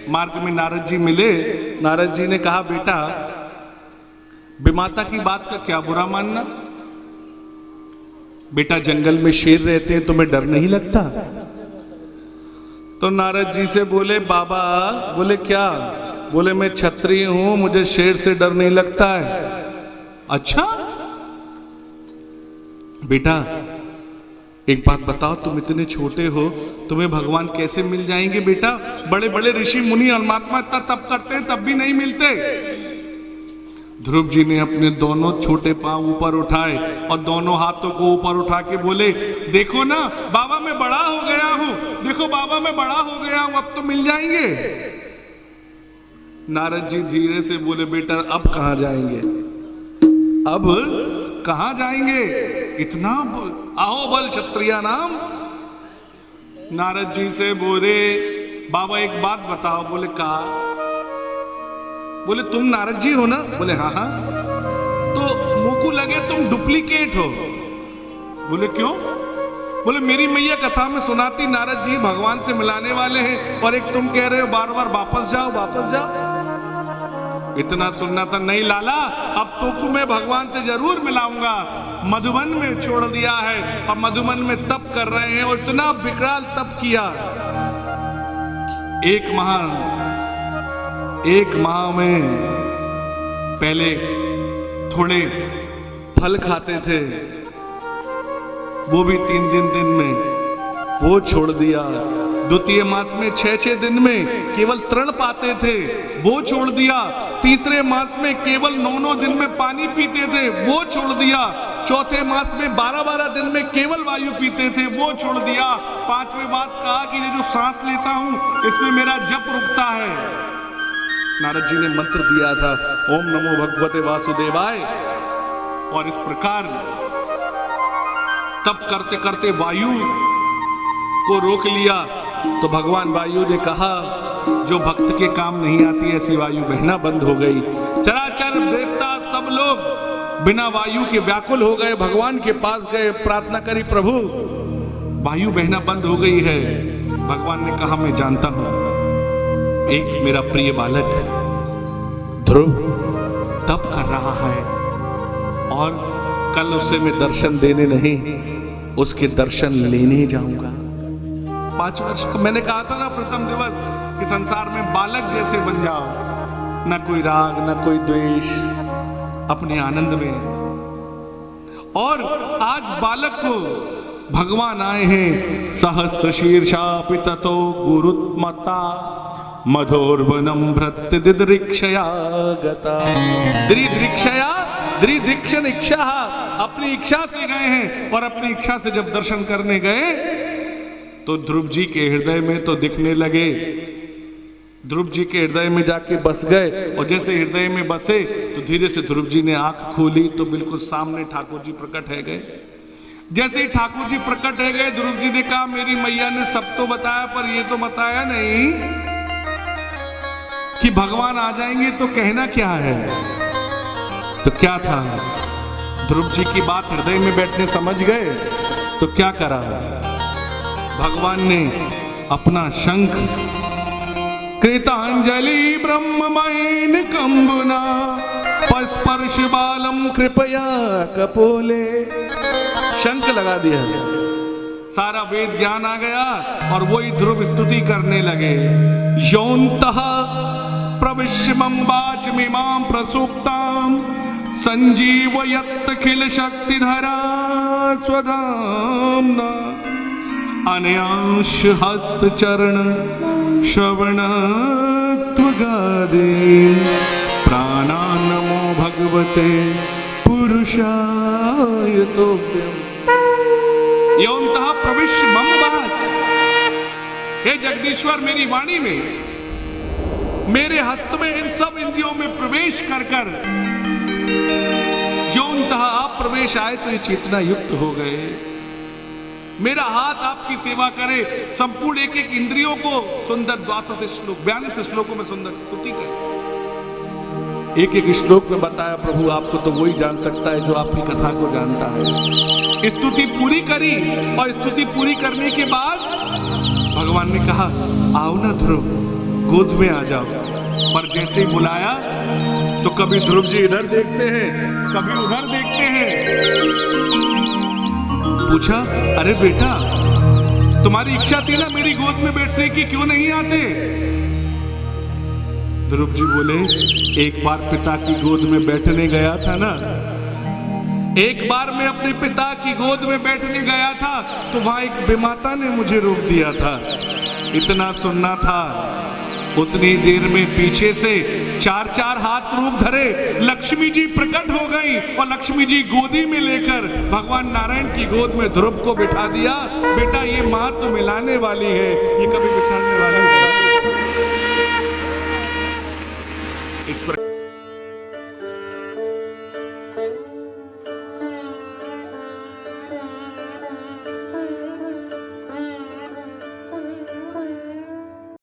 मार्ग में नारद जी मिले। नारद जी ने कहा, बेटा विमाता की बात का क्या बुरा मानना? बेटा जंगल में शेर रहते हैं, तुम्हें डर नहीं लगता? तो नारद जी से बोले, बाबा, बोले क्या? बोले मैं क्षत्रिय हूं, मुझे शेर से डर नहीं लगता है। अच्छा बेटा एक बात बताओ, तुम इतने छोटे हो, तुम्हें भगवान कैसे मिल जाएंगे? बेटा बड़े बड़े ऋषि मुनि और महात्मा इतना तप करते हैं, तब भी नहीं मिलते। ध्रुव जी ने अपने दोनों छोटे पांव ऊपर उठाए और दोनों हाथों को ऊपर उठा के बोले, देखो ना बाबा मैं बड़ा हो गया हूं, देखो बाबा मैं बड़ा हो गया हूं, अब तो मिल जाएंगे। नारद जी धीरे से बोले, बेटा अब कहां जाएंगे? अब कहां जाएंगे? इतना आहो बल क्षत्रिया नाम। नारद जी से बोले, बाबा एक बात बताओ। बोले कहा? बोले तुम नारद जी हो ना? बोले हाँ हाँ। तो मुंह को लगे तुम डुप्लीकेट हो। बोले क्यों? बोले मेरी मैया कथा में सुनाती नारद जी भगवान से मिलाने वाले हैं, और एक तुम कह रहे हो बार बार वापस जाओ वापस जाओ। इतना सुनना था? नहीं लाला, अब तो मैं भगवान से जरूर मिलाऊंगा। मधुबन में छोड़ दिया है, अब मधुबन में तप कर रहे हैं, और इतना विकराल तप किया। एक माह में पहले थोड़े फल खाते थे, वो भी 3 दिन में वो छोड़ दिया। द्वितीय मास में 6 दिन में केवल तृण पाते थे, वो छोड़ दिया। तीसरे मास में केवल 9 दिन में पानी पीते थे, वो छोड़ दिया। चौथे मास में 12 दिन में केवल वायु पीते थे, वो छोड़ दिया। 5वें मास कहा कि ये जो सांस लेता हूं इसमें मेरा जप रुकता है। नारद जी ने मंत्र दिया था, ओम नमो भगवते वासुदेवाय। और इस प्रकार तप करते करते वायु को रोक लिया। तो भगवान वायु ने कहा, जो भक्त के काम नहीं आती ऐसी वायु बहना बंद हो गई। चराचर देवता सब लोग बिना वायु के व्याकुल हो गए, भगवान के पास गए, प्रार्थना करी, प्रभु वायु बहना बंद हो गई है। भगवान ने कहा, मैं जानता हूं, एक मेरा प्रिय बालक ध्रुव तप कर रहा है, और कल उसे मैं दर्शन देने नहीं, उसके दर्शन लेने जाऊंगा। 5 वर्ष मैंने कहा था ना प्रथम दिवस कि संसार में बालक जैसे बन जाओ, ना कोई राग ना कोई द्वेष, अपने आनंद में। और आज बालक को भगवान आए हैं, सहस्त्र शीर्षा पिततो गुरुत्मता मधोर्वनम भृत्य दिदृक्षया गता। दृदृक्षण इच्छा, अपनी इच्छा से गए हैं, और अपनी इच्छा से जब दर्शन करने गए तो ध्रुव जी के हृदय में तो दिखने लगे। ध्रुव जी के हृदय में जाके बस गए, और जैसे हृदय में बसे तो धीरे से ध्रुव जी ने आंख खोली तो बिल्कुल सामने ठाकुर जी प्रकट है गए। जैसे ही ठाकुर जी प्रकट है गए, ध्रुव जी ने कहा, मेरी मैया ने सब तो बताया पर ये तो बताया नहीं कि भगवान आ जाएंगे तो कहना क्या है। तो क्या था? ध्रुव जी की बात हृदय में बैठने समझ गए, तो क्या करा? भगवान ने अपना शंख कृतांजलि ब्रह्ममयेन कंबुना स्पर्श बालम कृपया कपोले, शंख लगा दिया। सारा वेद ज्ञान आ गया, और वही ध्रुव स्तुति करने लगे। योऽन्तः प्रविश्य मम वाचमिमां प्रसूक्तां संजीवयत्तखिल शक्तिधरा स्वधाम्ना अनयांश हस्त चरण श्रवण त्वगादि प्राणान्नमो भगवते पुरुषाय तुभ्यम्। योऽन्तः प्रविश्य मम वाच, हे जगदीश्वर मेरी वाणी में, मेरे हस्त में, इन सब इंद्रियों में प्रवेश कर कर योऽन्तः आप प्रवेश आए तो ये चेतना युक्त हो गए। मेरा हाथ आपकी सेवा करे, संपूर्ण एक एक इंद्रियों को सुंदर 42 श्लोकों में सुंदर स्तुति करे। एक एक श्लोक में बताया प्रभु आपको तो वही जान सकता है जो आपकी कथा को जानता है। स्तुति पूरी करी, और स्तुति पूरी करने के बाद भगवान ने कहा, आओ ना ध्रुव, गोद में आ जाओ। पर जैसे ही बुलाया तो कभी ध्रुव जी इधर देखते हैं, कभी उधर देखते हैं। पूछा, अरे बेटा तुम्हारी इच्छा थी ना मेरी गोद में बैठने की, क्यों नहीं आते? ध्रुव जी बोले, एक बार पिता की गोद में बैठने गया था ना, एक बार मैं अपने पिता की गोद में बैठने गया था तो वहां एक विमाता ने मुझे रोक दिया था। इतना सुनना था, उतनी देर में पीछे से 4 हाथ रूप धरे लक्ष्मी जी प्रकट हो गई और लक्ष्मी जी गोदी में लेकर भगवान नारायण की गोद में ध्रुव को बिठा दिया। बेटा ये माँ तो मिलाने वाली है, ये कभी बिछड़ने वाली नहीं। इस पर